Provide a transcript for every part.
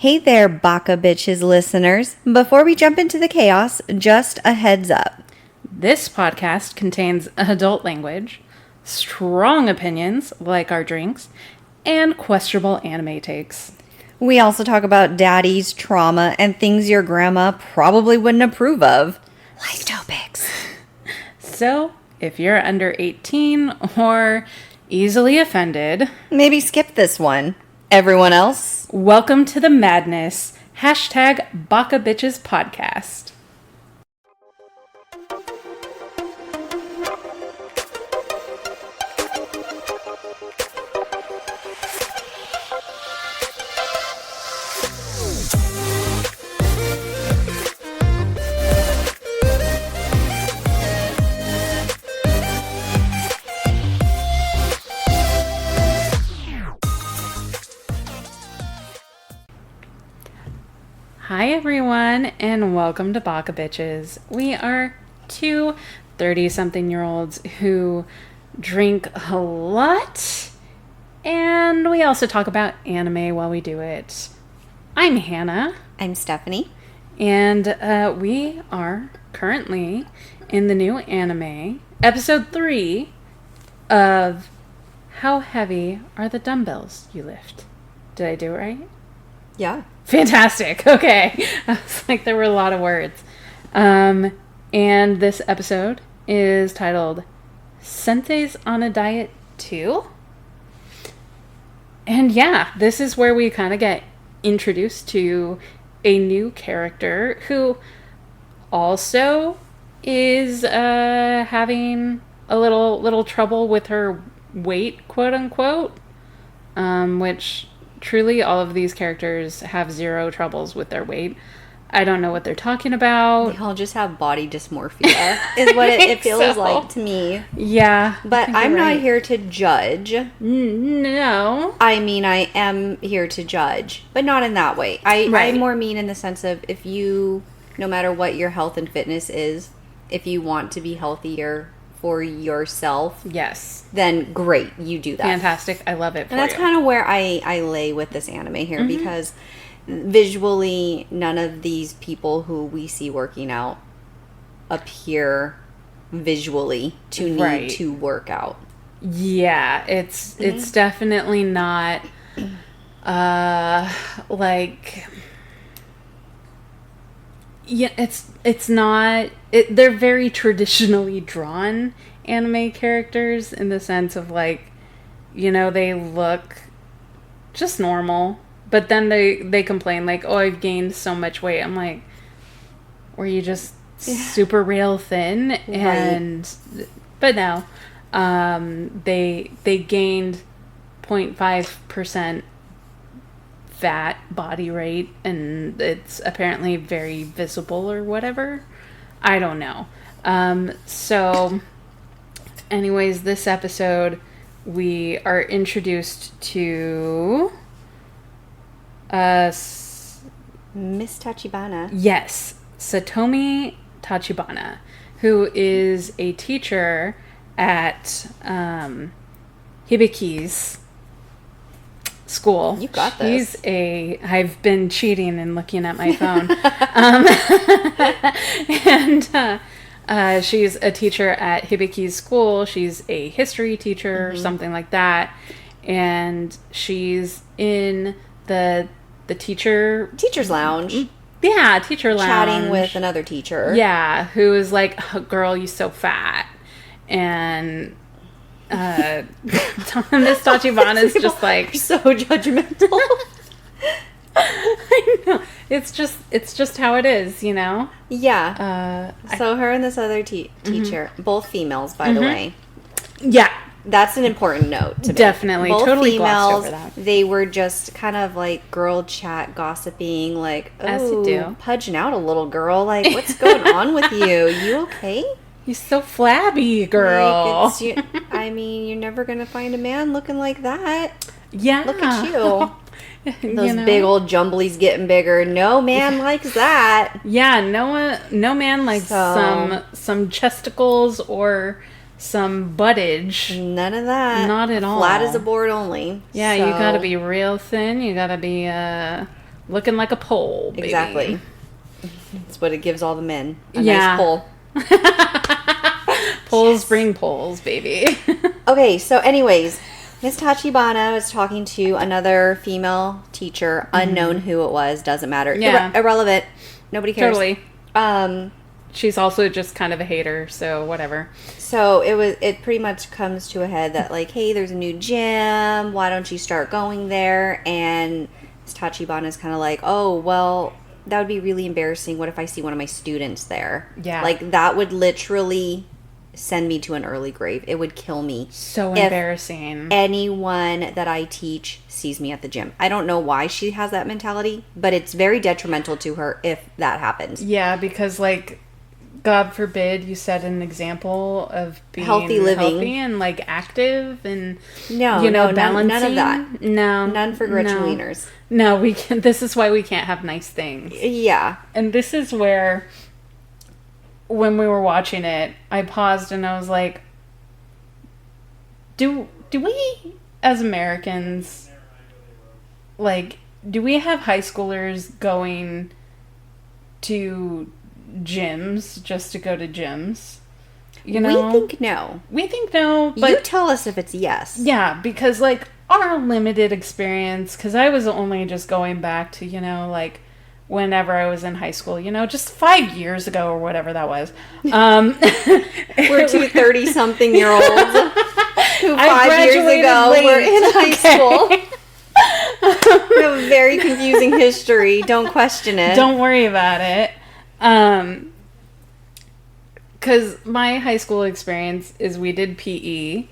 Hey there, Baka Bitches listeners. Before we jump into the chaos, just a heads up. This podcast contains adult language, strong opinions, like our drinks, and questionable anime takes. We also talk about daddies, trauma, and things your grandma probably wouldn't approve of. Life topics. So, if you're under 18 or easily offended, maybe skip this one. Everyone else, welcome to the madness. Hashtag Baka Bitches Podcast. Hi everyone, and welcome to Baka Bitches. We are two 30-something-year-olds who drink a lot, and we also talk about anime while we do it. I'm Hannah. I'm Stephanie. And we are currently in the new anime, episode 3 of How Heavy Are the Dumbbells You Lift? Did I do it right? Yeah. Fantastic. Okay. I was like, there were a lot of words. And this episode is titled Sensei's on a Diet Too. And yeah, this is where we kind of get introduced to a new character who also is having a little trouble with her weight, quote unquote, which truly all of these characters have zero troubles with their weight. I don't know what they're talking about. They all just have body dysmorphia is what it feels like to me. Yeah. But I'm not here to judge. No. I mean, I am here to judge, but not in that way. I more mean in the sense of if you, no matter what your health and fitness is, if you want to be healthier for yourself, yes, then great, you do that. Fantastic. I love it for and that's kind of where I lay with this anime here, because visually none of these people who we see working out appear visually to need to work out. Yeah, it's definitely not like, yeah, it's not, they're very traditionally drawn anime characters in the sense of, like, you know, they look just normal, but then they complain like, oh, I've gained so much weight. I'm like, were you just super real thin? And but no, they gained 0.5% fat body rate, and it's apparently very visible or whatever. I don't know. So anyways, this episode we are introduced to Miss Tachibana. Yes, Satomi Tachibana, who is a teacher at Hibiki's school. You got this. I've been cheating and looking at my phone. And she's a teacher at Hibiki's school. She's a history teacher or something like that. And she's in the teacher's lounge. Yeah, teacher lounge. Chatting with another teacher. Yeah, who is like, oh, girl, you so fat. And Miss Tachibana is just like so judgmental. I know. It's just how it is, you know? Yeah. So her and this other teacher, both females, by the way. Yeah. That's an important note to make. Definitely. Both totally females, glossed over that. They were just kind of like girl chat gossiping, like, as you do, pudging out a little girl. Like, what's going on with you? You okay? You're so flabby, girl. Like, I mean, you're never going to find a man looking like that. Yeah. Look at you. Those big old jumblies getting bigger. No man likes that. Yeah, no man likes some chesticles or some buttage. None of that. Not at all. Flat as a board only. Yeah, so you gotta be real thin. You gotta be Looking like a pole, baby. Exactly. That's what it gives all the men. A Yeah. nice pole. Poles bring poles, baby. Okay, so anyways, Miss Tachibana was talking to another female teacher, unknown who it was, doesn't matter. Yeah. Irrelevant. Nobody cares. Totally. She's also just kind of a hater, so whatever. So it pretty much comes to a head that like, hey, there's a new gym. Why don't you start going there? And Miss Tachibana is kind of like, oh, well, that would be really embarrassing. What if I see one of my students there? Yeah. Like that would literally send me to an early grave. It would kill me. So if embarrassing. anyone that I teach sees me at the gym. I don't know why she has that mentality, but it's very detrimental to her if that happens. Yeah, because like, God forbid you set an example of being Healthy living and like active and No, balancing. none of that. No, None for Gretchen Wieners. No, we can. This is why we can't have nice things. Yeah. And this is where, when we were watching it, I paused and I was like, do we as Americans, like, do we have high schoolers going to gyms just to go to gyms? You know? We think no. We think no, but You tell us if it's yes. yeah, because like our limited experience, because I was only just going back to, like whenever I was in high school, just 5 years ago or whatever that was. We're two 30-something-year-olds who I 5 years graduated ago late. were in high Okay. school. We have a very confusing history. Don't question it. Don't worry about it. Because my high school experience is we did PE,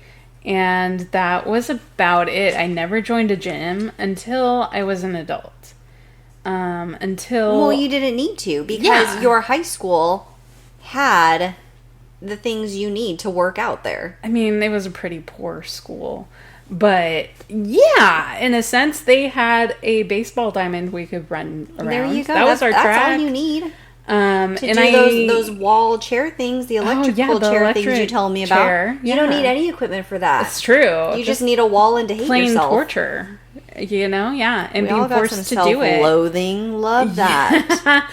and that was about it. I never joined a gym until I was an adult. Well, you didn't need to because Yeah. your high school had the things you need to work out there. I mean, it was a pretty poor school. But, yeah, in a sense, they had a baseball diamond we could run around. There you go. That was our track. That's all you need. And To do those wall chair things, the electrical the chair things you electric told me about. chair, You don't yeah. need any equipment for that. It's true. You just need a wall and to hate plain yourself. torture. Yeah, and We all being got forced some to do it. self-loathing. Love that.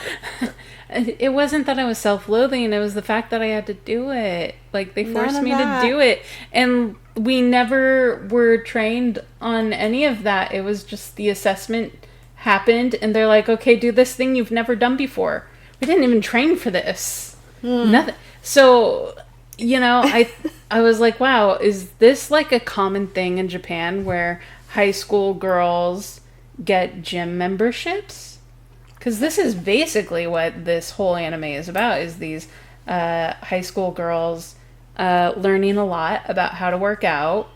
It wasn't that I was self-loathing, it was the fact that I had to do it. Like, they forced of me that. to do it. And we never were trained on any of that. It was just the assessment happened, and they're like, okay, do this thing you've never done before. We didn't even train for this. Nothing. So, I was like, wow, is this like a common thing in Japan where high school girls get gym memberships? Because this is basically what this whole anime is about, is these high school girls learning a lot about how to work out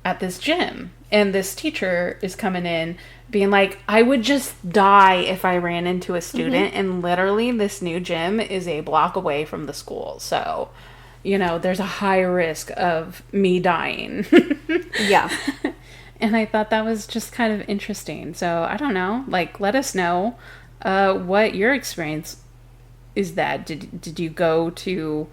at this gym. And this teacher is coming in being like, I would just die if I ran into a student. And literally this new gym is a block away from the school. So, there's a high risk of me dying. Yeah. And I thought that was just kind of interesting. So I don't know, like, let us know what your experience is. That did you go to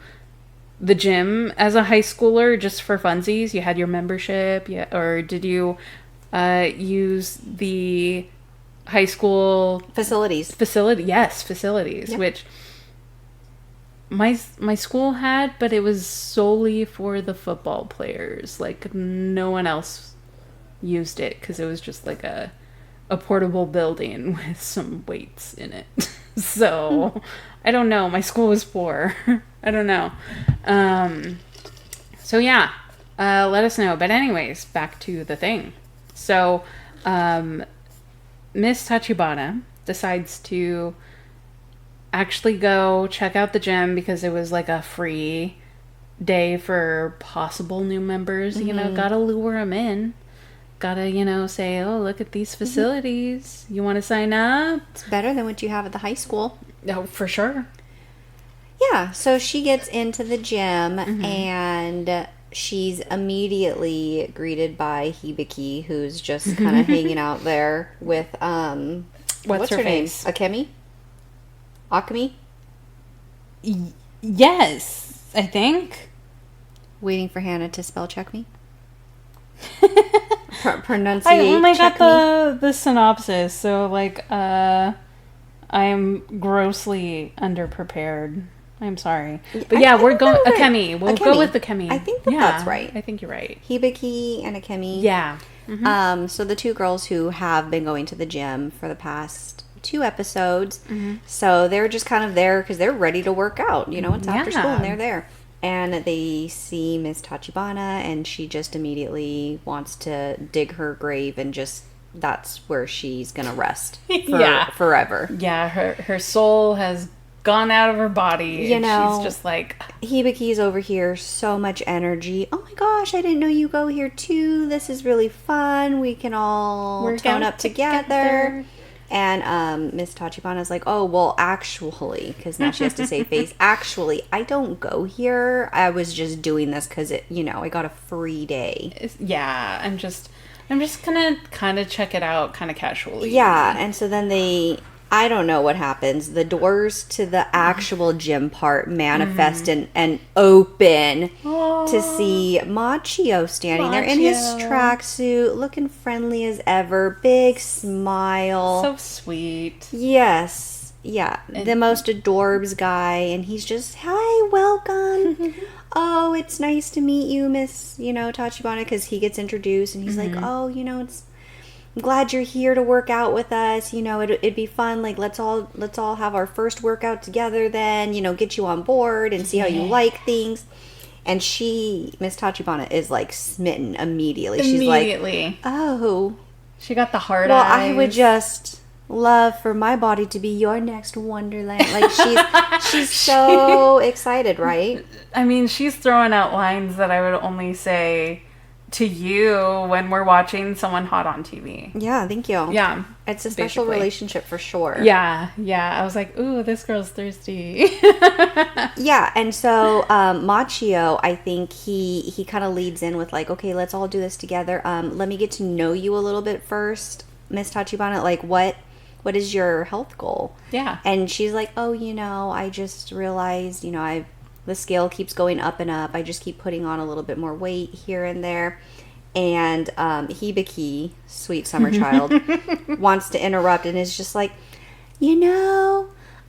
the gym as a high schooler just for funsies? You had your membership, yeah, or did you use the high school Facilities. Facilities, Yep. which my school had, but it was solely for the football players. Like, no one else used it because it was just like a portable building with some weights in it. So I don't know, my school was poor. I don't know. So yeah, let us know. But anyways, back to the thing. So Miss Tachibana decides to actually go check out the gym because it was like a free day for possible new members. Gotta lure them in. Gotta, say, oh, look at these facilities. You want to sign up? It's better than what you have at the high school. Oh, for sure. Yeah, so she gets into the gym and she's immediately greeted by Hibiki, who's just kind of hanging out there with what's her name? face? Akemi? Akemi? Yes, I think. Waiting for Hannah to spell check me. Pronunciate. I only got check me. the synopsis, so like I'm grossly underprepared. I'm sorry, but I yeah, think we're going that's right. Akemi. We'll go with Akemi. I think that's right. I think you're right. Hibiki and Akemi. Yeah. Mm-hmm. So the two girls who have been going to the gym for the past 2 episodes. So they're just kind of there because they're ready to work out. You know, it's after school and they're there. And they see Miss Tachibana, and she just immediately wants to dig her grave, and just that's where she's gonna rest forever. Yeah, her soul has gone out of her body. You know, she's just like, Hibiki's over here, so much energy. Oh my gosh, I didn't know you go here too. This is really fun. We can all tone up together. And Miss Tachibana's like, oh, well, actually, because now she has to save face. Actually, I don't go here. I was just doing this because I got a free day. Yeah, I'm just gonna kind of check it out, kind of casually. Yeah, and so then I don't know what happens. The doors to the actual gym part manifest and open to see Machio standing there in his tracksuit, looking friendly as ever, big smile. So sweet. Yes. Yeah. The most adorbs guy, and he's just, hi, welcome. Oh, it's nice to meet you, Miss, Tachibana, because he gets introduced, and he's like, oh, I'm glad you're here to work out with us. It'd be fun. Like, let's all have our first workout together then, get you on board and see how you like things. And Miss Tachibana is like smitten immediately. She's like, oh. She got the hard eyes. Well, I would just love for my body to be your next wonderland. Like, she's so excited, right? I mean, she's throwing out lines that I would only say to you when we're watching someone hot on TV. Yeah, thank you. Yeah. It's a special relationship for sure. Yeah. I was like, ooh, this girl's thirsty. Yeah, and so Machio, I think he kind of leads in with like, okay, let's all do this together. Let me get to know you a little bit first, Miss Tachibana. Like, what is your health goal? Yeah. And she's like, oh, I just realized, the scale keeps going up and up. I just keep putting on a little bit more weight here and there. And Hibiki, sweet summer child, wants to interrupt and is just like,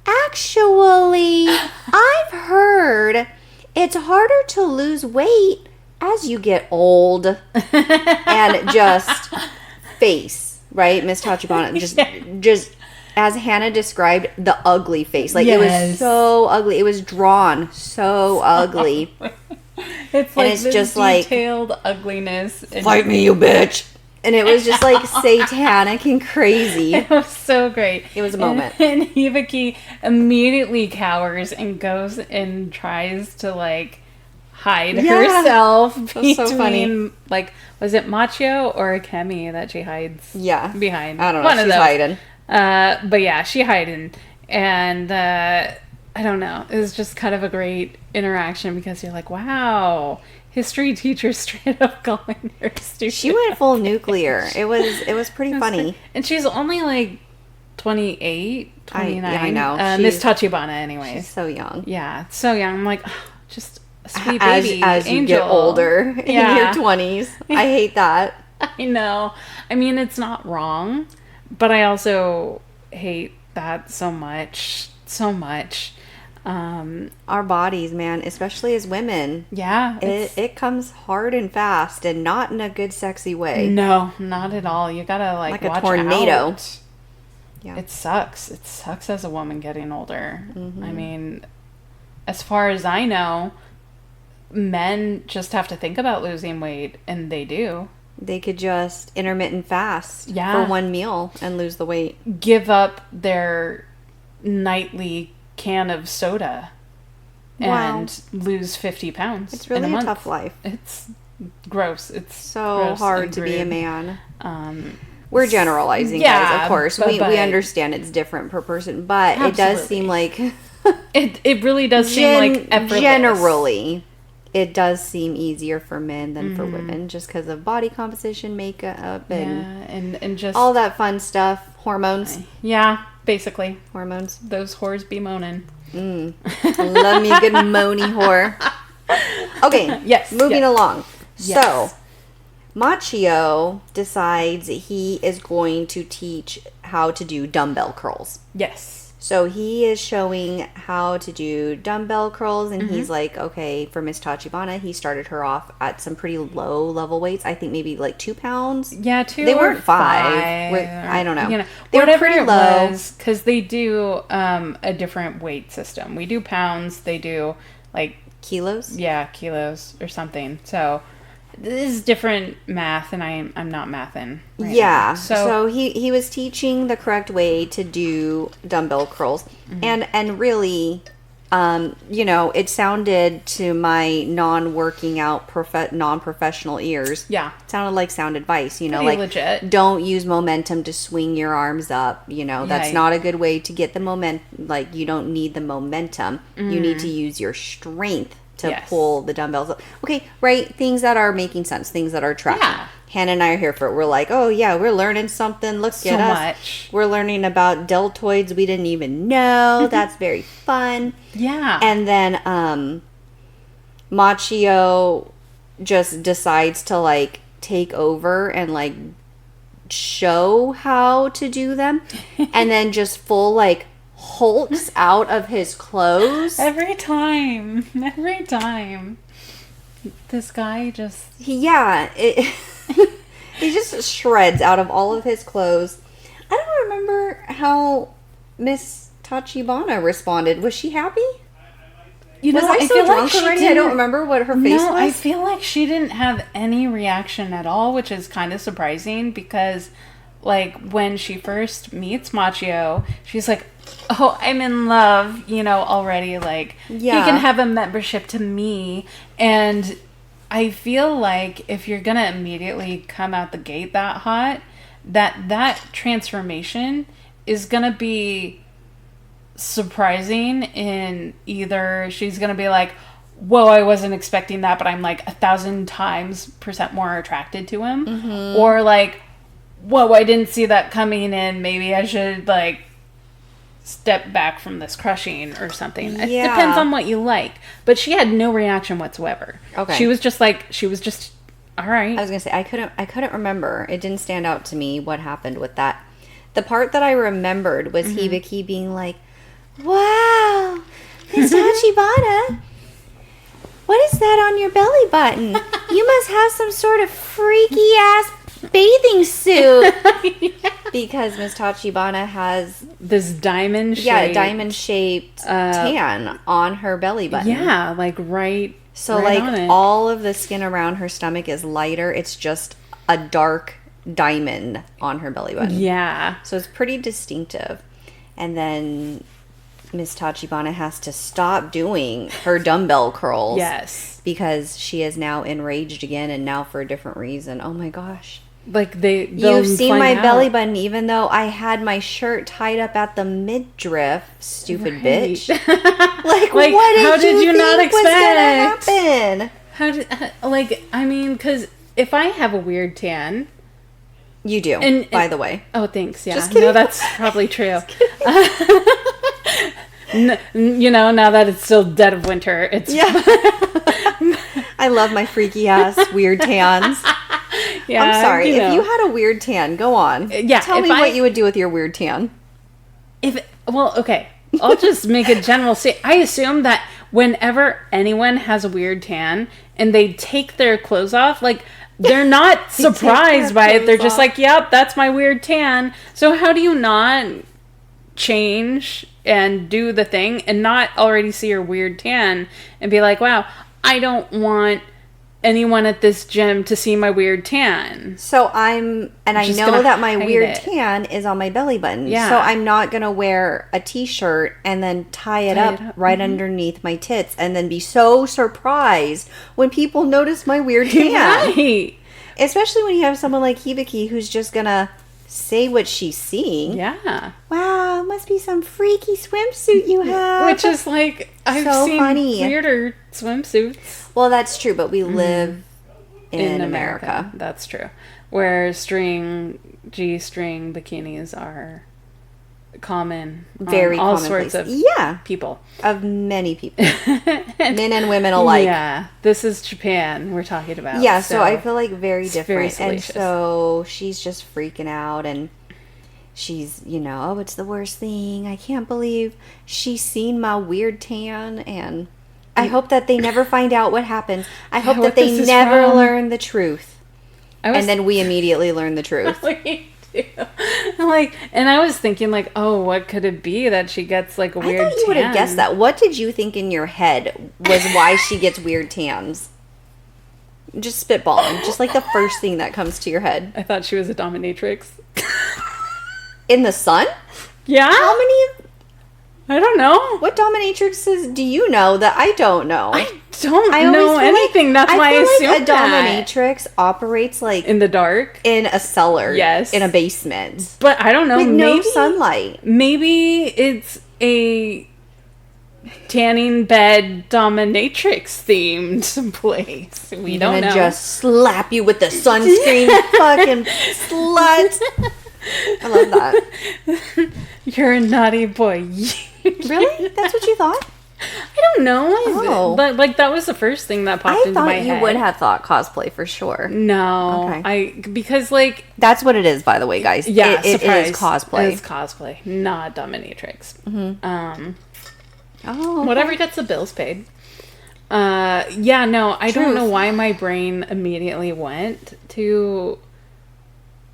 actually, I've heard it's harder to lose weight as you get old. And just face, right? Miss Tachibana, just as Hannah described, the ugly face. Like, it was so ugly. It was drawn so ugly. It's like this just detailed ugliness. Fight me, you bitch. And it was just like satanic and crazy. It was so great. It was a moment. And Hibiki immediately cowers and goes and tries to like hide herself between, so funny. Like, was it Machio or Akemi that she hides behind? I don't know. She's hiding. But yeah, she hiding. And I don't know. It was just kind of a great interaction because you're like, wow, history teacher straight up calling her stupid. She went full nuclear. It was pretty funny. And she's only like 28, 29. I know. Miss Tachibana anyways. She's so young. Yeah, so young. I'm like, oh, just a sweet baby. As you get older in your 20s. I hate that. I know. I mean, it's not wrong, but I also hate that so much. Our bodies, man, especially as women. Yeah. It comes hard and fast and not in a good, sexy way. No, not at all. You gotta like watch a tornado. Out. Yeah. It sucks. It sucks as a woman getting older. Mm-hmm. I mean, as far as I know, men just have to think about losing weight, and they do. They could just intermittent fast for one meal and lose the weight. Give up their nightly can of soda and lose 50 pounds. It's really a tough life. It's gross. It's so gross hard to be a man. We're generalizing, guys, of course. We understand it's different per person, but It does seem like... it really does seem like effortless. Generally, it does seem easier for men than for women, just because of body composition, makeup, and just... all that fun stuff. Hormones. Yeah, basically. Hormones. Those whores be moaning. Love me a good moany whore. Okay. Yes. Moving along. Yes. So, Machio decides he is going to teach how to do dumbbell curls. Yes. So he is showing how to do dumbbell curls, and he's like, okay, for Miss Tachibana, he started her off at some pretty low level weights. I think maybe like 2 pounds. Yeah, 2 They or weren't 5. I don't know. They were pretty low. Because they do a different weight system. We do pounds. They do like... Kilos? Yeah, kilos or something. So... This is different math, and I'm not mathing. Right yeah. Now. So he was teaching the correct way to do dumbbell curls, and really, it sounded to my non-working out non-professional ears. Yeah, it sounded like sound advice. Pretty like legit. Don't use momentum to swing your arms up. That's not a good way to get the momentum. Like you don't need the momentum. You need to use your strength to pull the dumbbells up. Okay, right? Things that are making sense, things that are tracking. Yeah. Hannah and I are here for it. We're like, oh yeah, we're learning something. Look at us. Much. We're learning about deltoids we didn't even know. That's very fun. Yeah. And then Machio just decides to like take over and like show how to do them. And then just full like hulks out of his clothes every time. This guy just he just shreds out of all of his clothes. I don't remember how Miss Tachibana responded. Was she happy? Was I so drunk already? I don't remember what her face was. I feel like she didn't have any reaction at all, which is kind of surprising because like when she first meets Machio, she's like, oh, I'm in love, already. Like, he can have a membership to me. And I feel like if you're going to immediately come out the gate that hot, that transformation is going to be surprising in either she's going to be like, whoa, I wasn't expecting that, but I'm like 1,000% more attracted to him. Mm-hmm. Or like, whoa, I didn't see that coming in. Maybe I should like step back from this crushing or something. It depends on what you like. But she had no reaction whatsoever. Okay. She was just all right. I was gonna say I couldn't remember. It didn't stand out to me what happened with that. The part that I remembered was Hibiki being like, wow, Miss Tachibana, what is that on your belly button? You must have some sort of freaky ass bathing suit. Because Miss Tachibana has this diamond shaped tan on her belly button. Yeah, like right. So like all of the skin around her stomach is lighter. It's just a dark diamond on her belly button. Yeah. So it's pretty distinctive. And then Miss Tachibana has to stop doing her dumbbell curls. Yes. Because she is now enraged again, and now for a different reason. Oh my gosh. Like you've seen my belly button, even though I had my shirt tied up at the midriff, stupid bitch. like what did you not expect was gonna happen? Because if I have a weird tan, you do. And by the way, oh thanks, yeah, just kidding. No, that's probably true. Now that it's still dead of winter, it's I love my freaky ass weird tans. Yeah, I'm sorry. If you had a weird tan, go on. Tell me what you would do with your weird tan. Okay. I'll just make a general statement. I assume that whenever anyone has a weird tan and they take their clothes off, like, they're not surprised by it. They're just like, yep, that's my weird tan. So how do you not change and do the thing and not already see your weird tan and be like, wow, I don't want anyone at this gym to see my weird tan. So I know that my weird tan is on my belly button. Yeah. So I'm not going to wear a t-shirt and then tie it up right underneath my tits and then be so surprised when people notice my weird tan. Right. Especially when you have someone like Hibiki who's just going to say what she's seeing. Yeah. Wow, must be some freaky swimsuit you have. Which is like, I've seen weirder swimsuits. Well, that's true, but we live in America. That's true. Where G-string bikinis are common. Very all commonplace. sorts of people. Of many people. Men and women alike. Yeah. This is Japan we're talking about. Yeah, so I feel like very different. Very and so she's just freaking out, and she's, oh, it's the worst thing. I can't believe she's seen my weird tan, and I hope that they never find out what happens. I hope that they never learn the truth. And then we immediately learn the truth. And I was thinking, like, oh, what could it be that she gets, like, a weird tan? I thought you would have guessed that. What did you think in your head was why she gets weird tans? Just spitballing. Just, like, the first thing that comes to your head. I thought she was a dominatrix. In the sun? Yeah. How many? I don't know. What dominatrixes do you know that I don't know? I don't know anything. That's why I assume like a dominatrix operates like in the dark, in a cellar, yes, in a basement. But I don't know. With no sunlight. Maybe it's a tanning bed dominatrix themed place. We don't know. Just slap you with the sunscreen, fucking slut. I love that. You're a naughty boy. Really? That's what you thought? I don't know. Oh. But, like, that was the first thing that popped into my head. I thought you would have thought cosplay for sure. No. Okay. Because, like... That's what it is, by the way, guys. Yeah, it is cosplay. It is cosplay, not dominatrix. Mm-hmm. Whatever gets the bills paid. Yeah, no, I don't know why my brain immediately went to...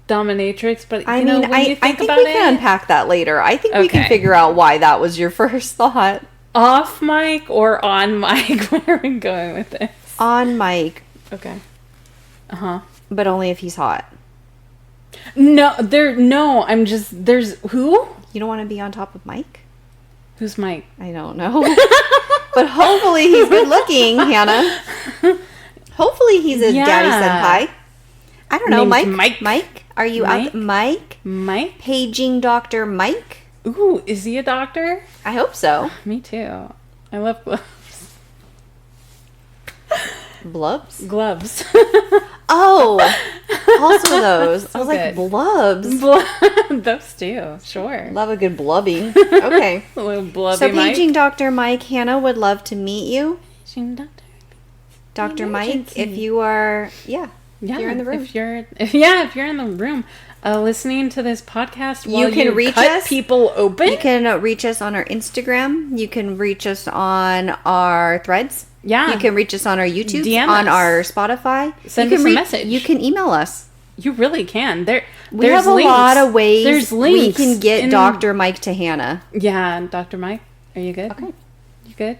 dominatrix, but I think we can unpack that later. I think we can figure out why that was your first thought. Off mic or on mic? Where are we going with this? On mic. Okay. But only if he's hot. No, there's who? You don't want to be on top of Mike? Who's Mike? I don't know. But hopefully he's good looking, Hannah. Hopefully he's a daddy senpai. I don't know, Mike? Are you out? Mike? Paging Dr. Mike? Ooh, is he a doctor? I hope so. Me too. I love gloves. Gloves. Oh, also those. I was like, blubs. Those too, sure. Love a good blubbing. Okay. A little blubby So Paging Dr. Mike, Hannah would love to meet you. Dr. Mike, if you are, if you're in the room. If you're in the room listening to this podcast while you can reach cut us. People open. You can reach us on our Instagram. You can reach us on our threads. Yeah. You can reach us on our YouTube. DM on us. our Spotify. Send us a message. You can email us. You really can. We have a lot of ways there's links we can get Dr. Mike to Hannah. Yeah, Dr. Mike. Are you good? Okay. You good?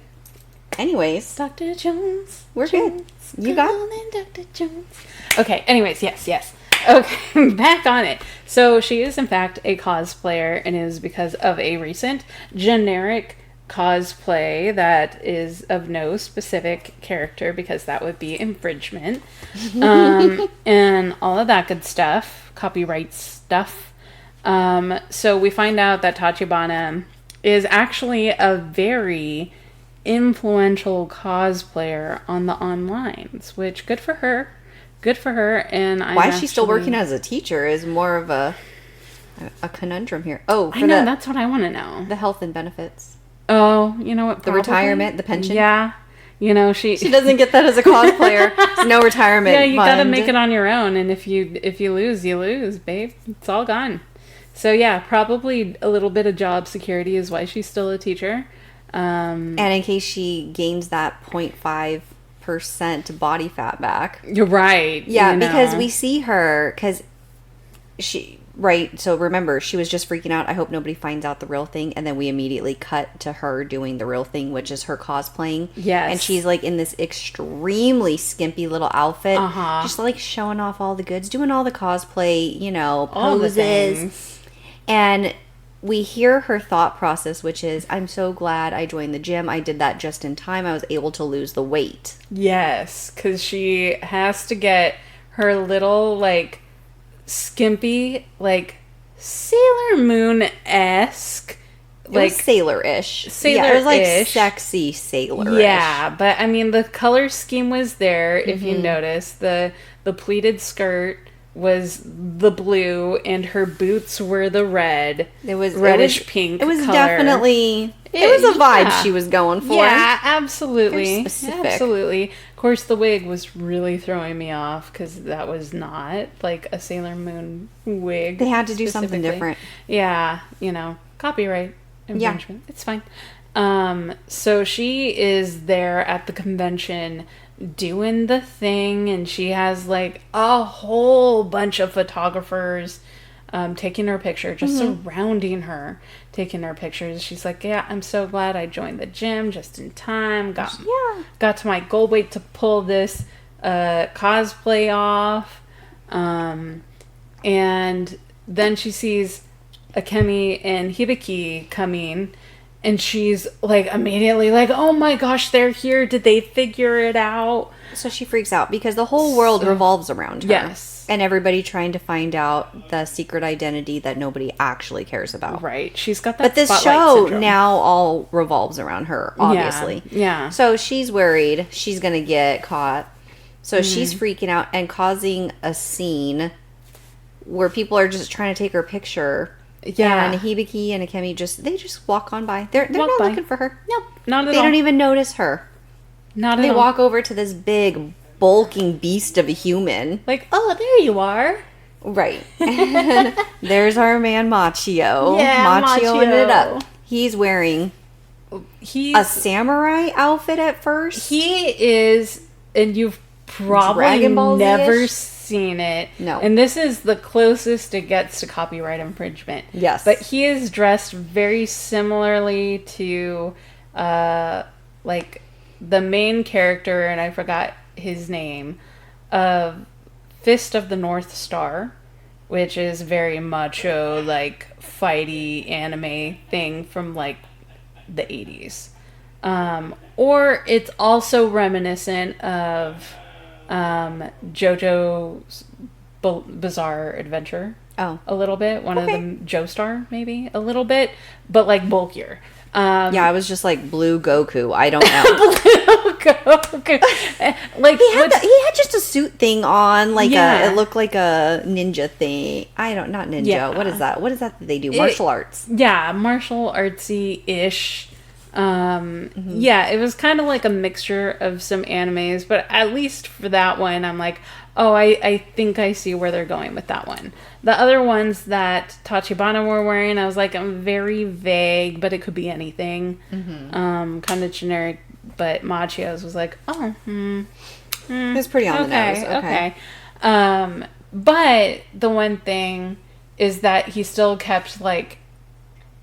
Anyways. Dr. Jones. We're good. You got Dr. Jones. Okay, anyways, yes. Okay, back on it. So she is, in fact, a cosplayer, and it is because of a recent generic cosplay that is of no specific character, because that would be infringement. And all of that good stuff, copyright stuff. So we find out that Tachibana is actually a very influential cosplayer on the onlines, which good for her. And why is she still working as a teacher is more of a conundrum here. Oh, I know, that's what I want to know. The health and benefits. Oh, you know what? The retirement, the pension. Yeah, you know she doesn't get that as a cosplayer. There's no retirement. Yeah, you got to make it on your own, and if you lose, you lose, babe. It's all gone. So yeah, probably a little bit of job security is why she's still a teacher. And in case she gains that 0.5% body fat back. You're right. Yeah, because we see her, so remember, she was just freaking out. I hope nobody finds out the real thing. And then we immediately cut to her doing the real thing, which is her cosplaying. Yes. And she's like in this extremely skimpy little outfit. Just like showing off all the goods, doing all the cosplay, poses. All the things. And we hear her thought process, which is, I'm so glad I joined the gym. I did that just in time. I was able to lose the weight. Yes, because she has to get her little, like, skimpy, like, Sailor Moon-esque. Like, sailor-ish. Yeah, it was like sexy sailor-ish. Yeah, but I mean, the color scheme was there, if you notice. The pleated skirt was the blue, and her boots were the red. It was reddish pink. It was color. Definitely. It was a vibe she was going for. Yeah, absolutely. Very specific. Absolutely. Of course, the wig was really throwing me off because that was not like a Sailor Moon wig. They had to do something different. Yeah, copyright infringement. Yeah. It's fine. So she is there at the convention doing the thing, and she has like a whole bunch of photographers taking her picture, just surrounding her, taking her pictures. She's like, yeah, I'm so glad I joined the gym just in time. Got to my goal weight to pull this cosplay off. And then she sees Akemi and Hibiki coming, and she's like immediately like, oh my gosh, they're here. Did they figure it out? So she freaks out because the whole world revolves around her. Yes. And everybody trying to find out the secret identity that nobody actually cares about. Right. She's got that But this spotlight show syndrome. now all revolves around her, obviously. Yeah. So she's worried she's going to get caught. So she's freaking out and causing a scene where people are just trying to take her picture. Yeah. And Hibiki and Akemi they just walk on by. They're not looking for her. Nope. Not at all. They don't even notice her. Not at all. They walk over to this big, bulking beast of a human. Like, oh, there you are. Right. And there's our man Machio. Yeah, Machioing it up. He's wearing a samurai outfit at first. He is, and you've probably Dragon Ball never seen it. No. And this is the closest it gets to copyright infringement. Yes. But he is dressed very similarly to, like, the main character, and I forgot his name, of Fist of the North Star, which is very macho, like, fighty anime thing from, like, the 80s. Or it's also reminiscent of JoJo's Bizarre Adventure. Oh. A little bit. One of them, Joestar, maybe? A little bit. But, like, bulkier. Yeah, I was just like blue Goku. I don't know. Goku. Like he had just a suit thing on, like it looked like a ninja thing. Not ninja. Yeah. What is that? What is that they do? Martial arts. Yeah, martial artsy-ish. Yeah, it was kind of like a mixture of some animes, but at least for that one, I'm like, oh, I think I see where they're going with that one. The other ones that Tachibana were wearing, I was like, I'm very vague, but it could be anything. Kind of generic, but Machio's was like, oh, It's pretty on the nose. Okay. But the one thing is that he still kept, like,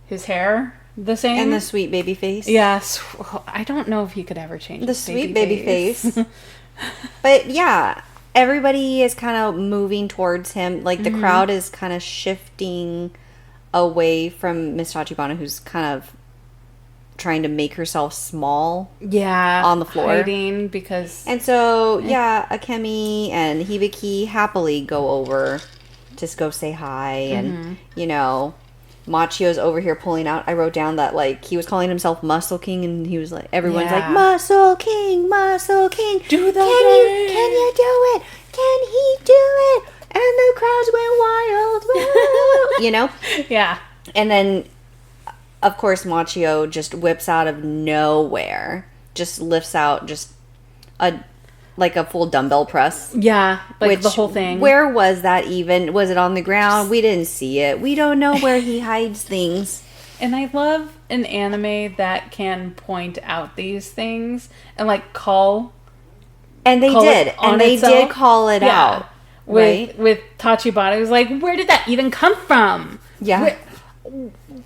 his hair the same. And the sweet baby face. Yes. I don't know if he could ever change the his sweet baby face. But yeah, everybody is kind of moving towards him. Like the crowd is kind of shifting away from Miss Tachibana, who's kind of trying to make herself small. Yeah. On the floor. Hiding because... And so, yeah, Akemi and Hibiki happily go over to go say hi. And, Machio's over here pulling out. I wrote down that, like, he was calling himself Muscle King, and he was like, everyone's like, Muscle King, Muscle King. Do the Can you do it? Can he do it? And the crowds went wild. Yeah. And then, of course, Machio just whips out of nowhere, just lifts out just a full dumbbell press. Yeah, like the whole thing. Where was that even? Was it on the ground? We didn't see it. We don't know where he hides things. And I love an anime that can point out these things and like call. And they did. And they did call it out. With Tachibana, it was like, where did that even come from? Yeah.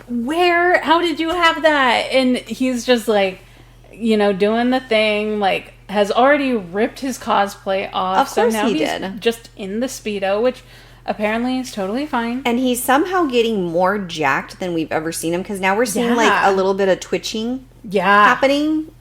Where? How did you have that? And he's just like, doing the thing, like, has already ripped his cosplay off. Of course so now he he's did. Just in the Speedo, which apparently is totally fine. And he's somehow getting more jacked than we've ever seen him, because now we're seeing like a little bit of twitching happening.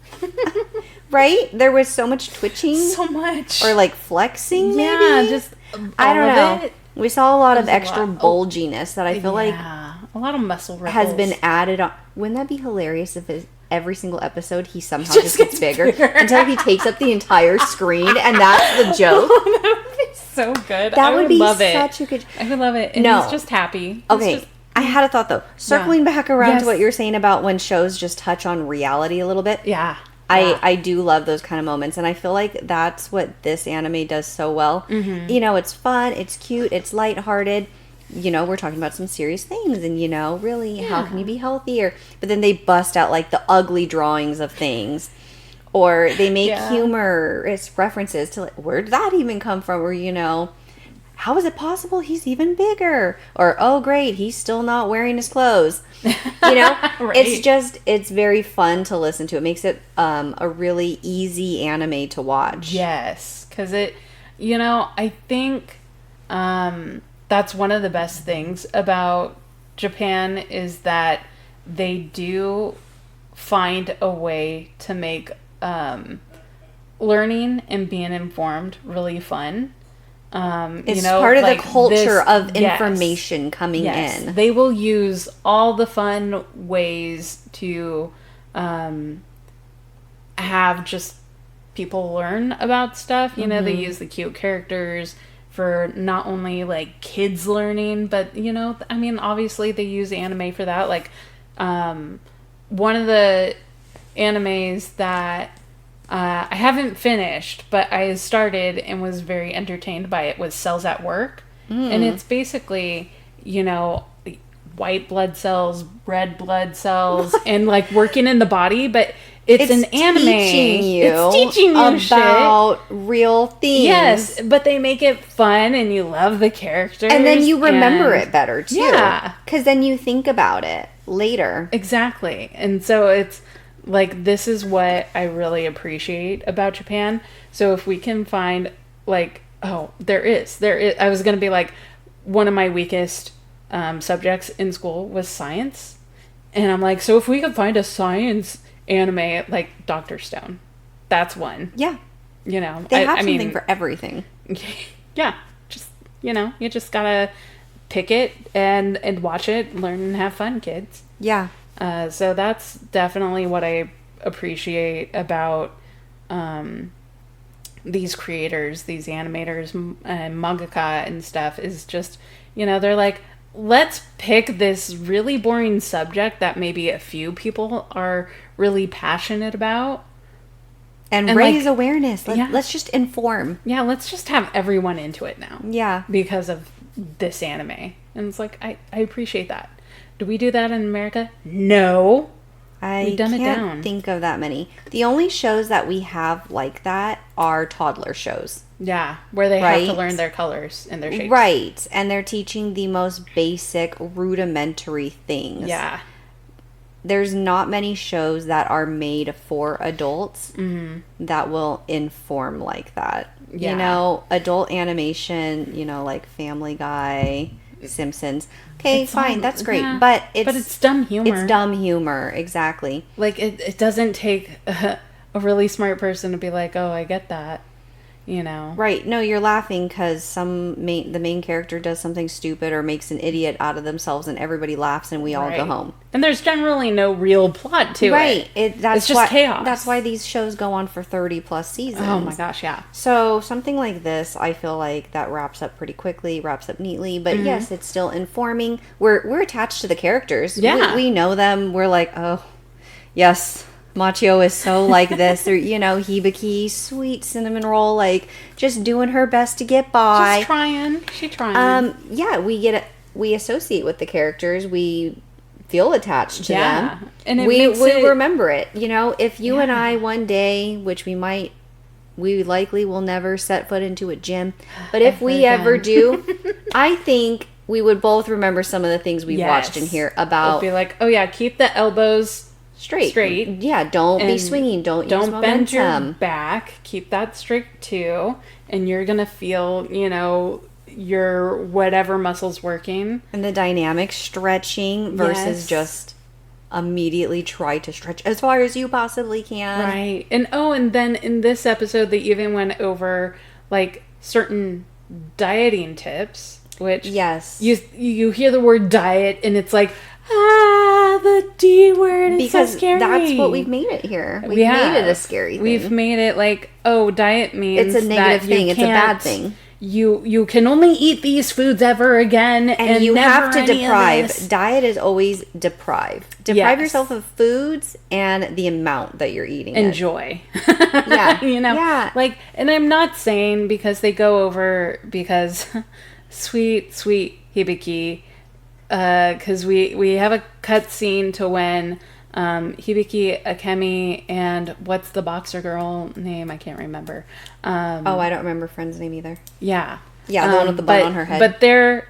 Right? There was so much twitching. So much. Or like flexing, maybe? Yeah, just I don't know. it. We saw a lot of extra bulginess that I feel like a lot of muscle ripples. has been added on. Wouldn't that be hilarious if every single episode he somehow just gets bigger until he takes up the entire screen, and that's the joke? That would be so good. That would be love such it. a good... I would love it. And No. he's just happy. Okay, I had a thought, though. Circling back around Yes. to what you're saying about when shows just touch on reality a little bit. Yeah. I do love those kind of moments, and I feel like that's what this anime does so well. Mm-hmm. You know, it's fun, it's cute, it's lighthearted. You know, we're talking about some serious things, and, you know, really, how can you be healthier? But then they bust out, like, the ugly drawings of things. Or they make humorous references to, like, where did that even come from? Or, you know, how is it possible he's even bigger? Or, oh, great, he's still not wearing his clothes. You know, it's very fun to listen to. It makes it a really easy anime to watch. Yes, because I think that's one of the best things about Japan is that they do find a way to make learning and being informed really fun. It's part of the culture of information coming in. They will use all the fun ways to have just people learn about stuff. You know, they use the cute characters for not only like kids learning, but obviously they use anime for that. Like one of the animes that I haven't finished, but I started and was very entertained by it was Cells at Work. And it's basically, white blood cells, red blood cells, and like working in the body, but it's an anime. It's teaching you about real things. Yes, but they make it fun and you love the characters. And then you remember it better too. Yeah. Because then you think about it later. Exactly. And so it's like, this is what I really appreciate about Japan. So if we can find like, there is. I was going to be like, one of my weakest subjects in school was science. And I'm like, so if we could find a science anime like Dr. Stone, that's one. Yeah. They have something for everything. Yeah. Just, you just gotta pick it and watch it, learn and have fun, kids. Yeah. So that's definitely what I appreciate about these creators, these animators, and mangaka and stuff is just, they're like, let's pick this really boring subject that maybe a few people are really passionate about. And raise awareness. Let's just inform. Yeah, let's just have everyone into it now. Yeah. Because of this anime. And it's like, I appreciate that. Do we do that in America? No. I can't think of that many. The only shows that we have like that are toddler shows. Yeah, where they have to learn their colors and their shapes. Right, and they're teaching the most basic, rudimentary things. Yeah. There's not many shows that are made for adults that will inform like that. Yeah. Adult animation, like Family Guy, Simpsons. Okay, fine, that's great. Yeah, but it's dumb humor. It's dumb humor, exactly. Like, it doesn't take a really smart person to be like, oh, I get that. Right. No, you're laughing because the main character does something stupid or makes an idiot out of themselves and everybody laughs and we all go home. And there's generally no real plot to it. Right. It's just chaos. That's why these shows go on for 30 plus seasons. Oh my gosh, yeah. So something like this, I feel like that wraps up pretty quickly, wraps up neatly. But yes, it's still informing. We're attached to the characters. Yeah. We know them. We're like, oh, yes, Machio is so like this, or Hibiki, sweet cinnamon roll, like just doing her best to get by. She's trying. Yeah, we associate with the characters. We feel attached to them, and we remember it. If you and I one day, which we likely will never set foot into a gym, but if we ever do, I think we would both remember some of the things we watched in here about. It'd be like, oh yeah, keep the elbows straight. Yeah, don't be swinging. Don't use momentum. Bend your back. Keep that straight too, and you're gonna feel, your whatever muscles working. And the dynamic stretching versus just immediately try to stretch as far as you possibly can. Right. And then in this episode, they even went over like certain dieting tips, which you hear the word diet and it's like, the D word is because so scary. That's what we've made it here. We've made it a scary thing. We've made it like, diet means it's a negative thing. It's a bad thing. you can only eat these foods ever again, and you never have to any of deprive. this. Diet is always deprive Yes. yourself of foods and the amount that you're eating. Enjoy. Yeah. You know, Yeah. like, and I'm not saying because they go over, because sweet Hibiki, because we have a cut scene to when Hibiki, Akemi, and what's the boxer girl name? I can't remember. I don't remember Friend's name either. Yeah. Yeah, the one with the bun on her head. But they're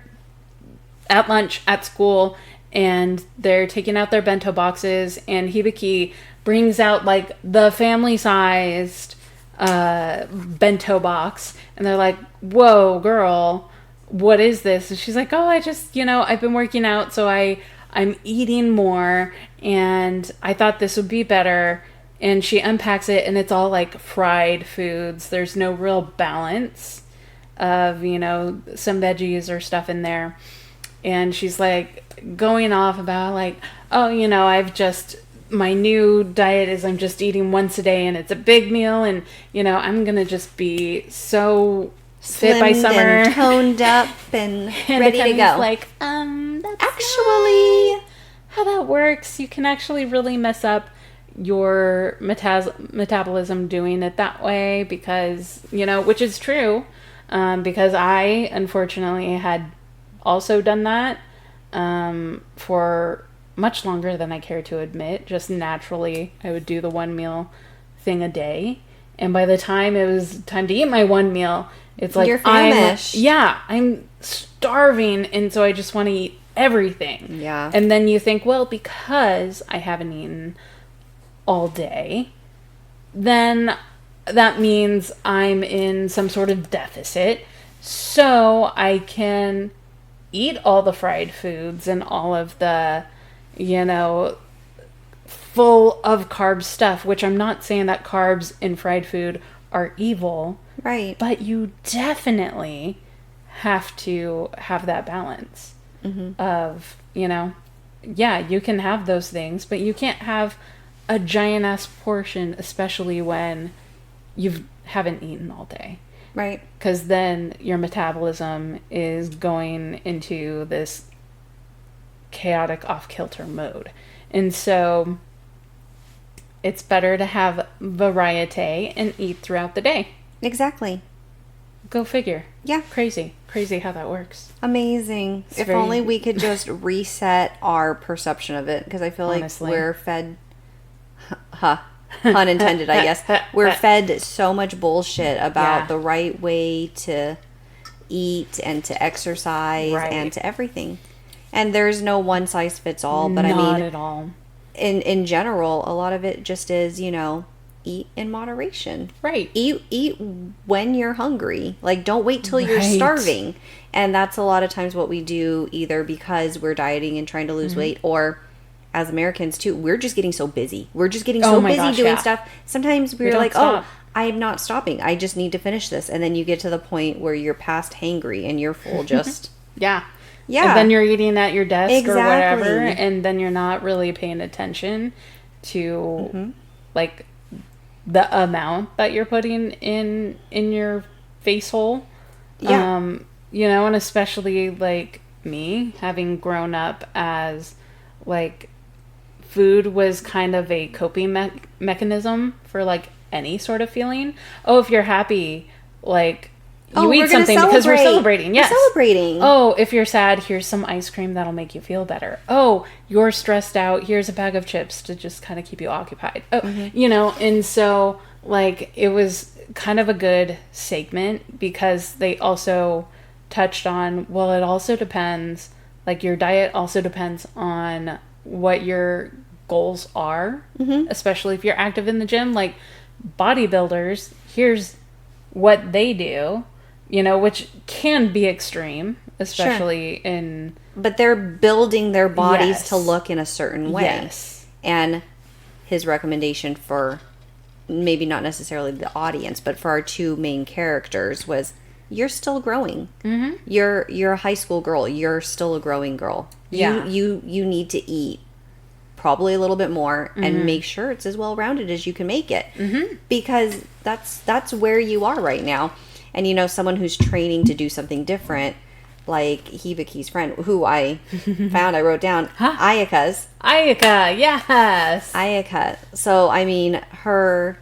at lunch at school, and they're taking out their bento boxes, and Hibiki brings out, like, the family-sized bento box, and they're like, whoa, girl, what is this? And she's like, oh, I just, I've been working out, so I'm eating more, and I thought this would be better. And she unpacks it, and it's all, like, fried foods. There's no real balance of, some veggies or stuff in there. And she's, like, going off about, like, oh, my new diet is I'm just eating once a day, and it's a big meal, and, I'm going to just be so fit by summer. And toned up and ready to go. Like, that's actually not how that works. You can actually really mess up your metabolism doing it that way, because, which is true, because I, unfortunately, had also done that for much longer than I care to admit. Just naturally, I would do the one meal thing a day, and by the time it was time to eat my one meal, it's like you're famished. I'm starving, and so I just want to eat everything. Yeah. And then you think, well, because I haven't eaten all day, then that means I'm in some sort of deficit, so I can eat all the fried foods and all of the, full of carb stuff, which I'm not saying that carbs in fried food are evil. Right. But you definitely have to have that balance of, you can have those things, but you can't have a giant ass portion, especially when you haven't eaten all day. Right. Because then your metabolism is going into this chaotic off-kilter mode. And so it's better to have variety and eat throughout the day. Exactly. Go figure. Yeah. Crazy how that works. Amazing. If only we could just reset our perception of it, because I feel Honestly. like we're fed, pun intended, I guess. We're fed so much bullshit about the right way to eat and to exercise and to everything. And there's no one size fits all, but Not at all. In general, a lot of it just is, eat in moderation. Right. Eat when you're hungry. Like, don't wait till you're starving. And that's a lot of times what we do, either because we're dieting and trying to lose weight, or as Americans too, we're just getting so busy. We're just getting so busy doing stuff. Sometimes we're like, oh, I'm not stopping. I just need to finish this. And then you get to the point where you're past hangry and you're full just... Yeah. Yeah. And then you're eating at your desk or Exactly. whatever, and then you're not really paying attention to like the amount that you're putting in your face hole. Yeah. And especially like me, having grown up as like food was kind of a coping mechanism for like any sort of feeling. Oh, if you're happy, like you eat something because we're celebrating. Yes. We're celebrating. Oh, if you're sad, here's some ice cream that'll make you feel better. Oh, you're stressed out. Here's a bag of chips to just kind of keep you occupied. Oh, and so like it was kind of a good segment, because they also touched on, well, it also depends, like your diet also depends on what your goals are, especially if you're active in the gym. Like bodybuilders, here's what they do, which can be extreme, especially in... But they're building their bodies to look in a certain way. Yes. And his recommendation for, maybe not necessarily the audience, but for our two main characters was, you're still growing. Mm-hmm. You're a high school girl. You're still a growing girl. You need to eat probably a little bit more and make sure it's as well-rounded as you can make it. Mm-hmm. Because that's where you are right now. And, you know, someone who's training to do something different, like Hibiki's friend, who I found, I wrote down, Ayaka's. Ayaka, yes. Ayaka. So, I mean, her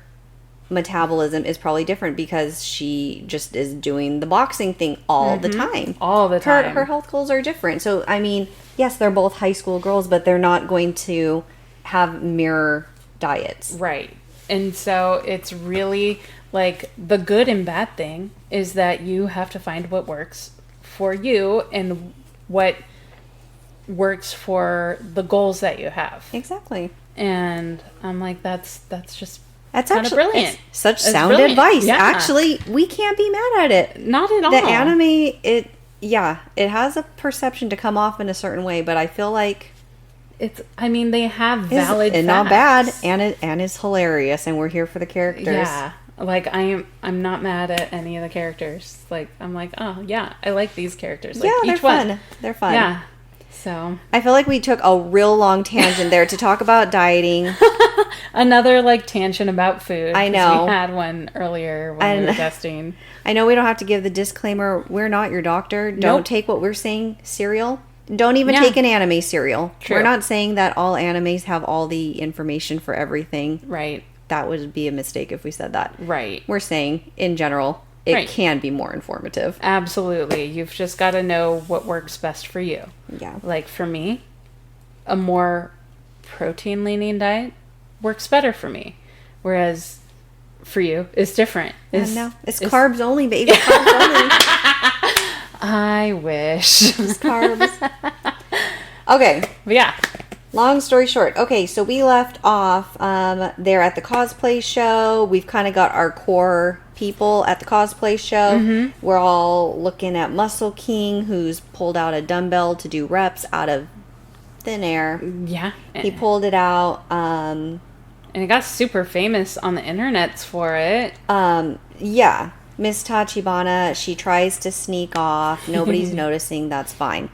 metabolism is probably different because she just is doing the boxing thing all the time. All the time. Her health goals are different. So, I mean, yes, they're both high school girls, but they're not going to have mirror diets. Right. And so it's really like the good and bad thing is that you have to find what works for you and what works for the goals that you have. Exactly. And I'm like, that's just That's kind of actually brilliant. Such It's sound brilliant. advice. Yeah. Actually, we can't be mad at it. Not at all. The anime, it has a perception to come off in a certain way, but I feel like they have valid and facts. not bad, and it's hilarious, and we're here for the characters. Yeah. Like I'm not mad at any of the characters. Like I'm like, oh yeah, I like these characters. Like, Yeah, they're fun. They're fun. Yeah. So I feel like we took a real long tangent there to talk about dieting. another like tangent about food. I 'cause know. we had one earlier when we were testing. I know we don't have to give the disclaimer. We're not your doctor. Don't Nope. take what we're saying serial. Don't even Yeah. take an anime serial. True. We're not saying that all animes have all the information for everything. Right. That would be a mistake if we said that. Right. We're saying, in general, it Right. can be more informative. Absolutely. You've just got to know what works best for you. Yeah. Like for me, a more protein leaning diet works better for me. Whereas for you, it's different. It's carbs only, baby. Carbs only. I wish. It's carbs. Okay. But yeah. Long story short. Okay, so we left off there at the cosplay show. We've kind of got our core people at the cosplay show. Mm-hmm. We're all looking at Muscle King, who's pulled out a dumbbell to do reps out of thin air. Yeah. He pulled it out. And it got super famous on the internets for it. Yeah. Miss Tachibana, she tries to sneak off. Nobody's noticing. That's fine.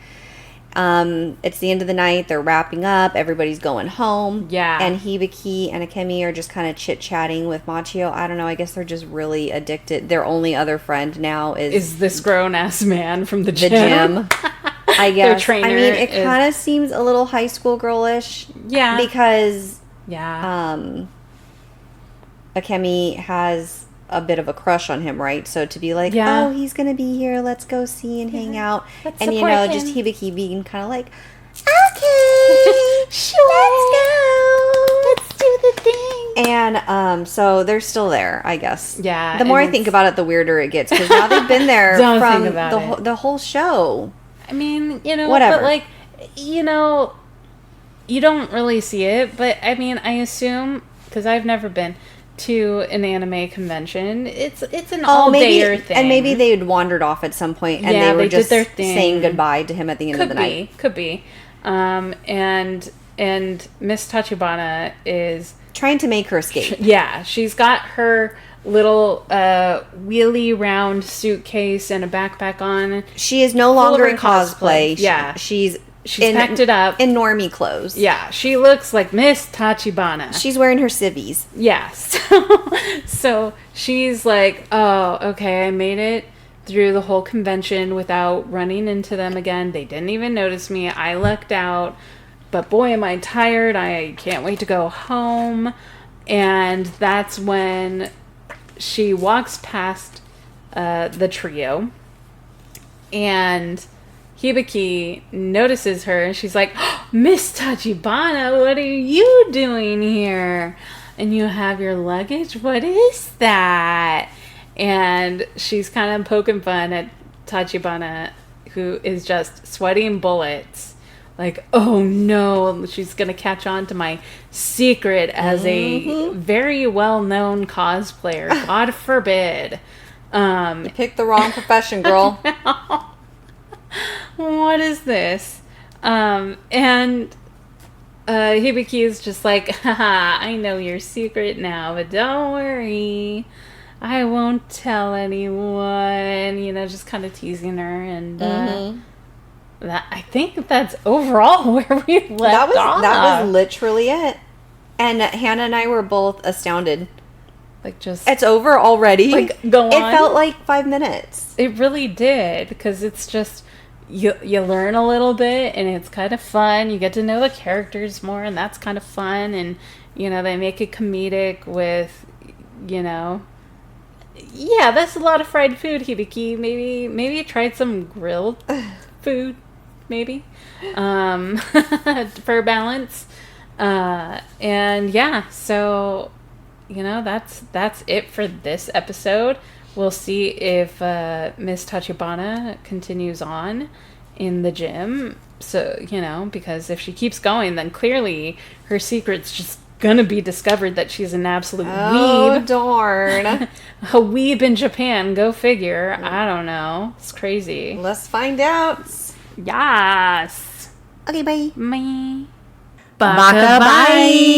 It's the end of the night. They're wrapping up. Everybody's going home. Yeah. And Hibiki and Akemi are just kind of chit-chatting with Machio. I don't know. I guess they're just really addicted. Their only other friend now is this grown-ass man from the the gym. gym. I guess. Their trainer I mean, it is- kind of seems a little high school girlish. Yeah. Because Yeah. Akemi has a bit of a crush on him, right? So to be like, Yeah. oh, he's gonna be here, let's go see and hang out. Let's And you support know, him. just Hibiki being kind of like, okay, Sure. let's do the thing. And so they're still there, I guess. Yeah, The more and I think it's- about it, the weirder it gets, because now they've been there Don't from think about the whole show. I mean, you know, Whatever. but like, you know, you don't really see it, but I mean, I assume, because I've never been to an anime convention, it's an all-dayer thing. And maybe they had wandered off at some point, and Yeah, they were they did just their thing. saying goodbye to him at the end of the night. Could be. And Miss Tachibana is, Trying to make her escape. yeah, she's got her little wheelie round suitcase and a backpack on. She is no of longer her in cosplay. Yeah. She's Packed it up. in normie clothes. Yeah, she looks like Miss Tachibana. She's wearing her civvies. Yes. So she's like, oh, okay, I made it through the whole convention without running into them again. They didn't even notice me. I lucked out. But boy, am I tired. I can't wait to go home. And that's when she walks past the trio. And Hibiki notices her, and she's like, oh, Miss Tachibana, what are you doing here? And you have your luggage? What is that? And she's kind of poking fun at Tachibana, who is just sweating bullets. Like, oh no, she's going to catch on to my secret as a very well-known cosplayer. God forbid. You picked the wrong profession, girl. What is this? And Hibiki is just like, haha, I know your secret now, but don't worry. I won't tell anyone. You know, just kind of teasing her. And that, I think that's overall where we left off. That was literally it. And Hannah and I were both astounded Like, just... It's over already. Like, go on. It felt like 5 minutes. It really did, because it's just... You learn a little bit, and it's kind of fun. You get to know the characters more, and that's kind of fun. And, you know, they make it comedic with, you know... Yeah, that's a lot of fried food, Hibiki. Maybe try some grilled food, maybe, for balance. And yeah, so, you know, that's it for this episode. We'll see if Miss Tachibana continues on in the gym. So, you know, because if she keeps going, then clearly her secret's just gonna be discovered that she's an absolute weeb. Oh, darn. A weeb in Japan, go figure. I don't know. It's crazy. Let's find out. Yes. Okay, bye. Bye. Baka, bye.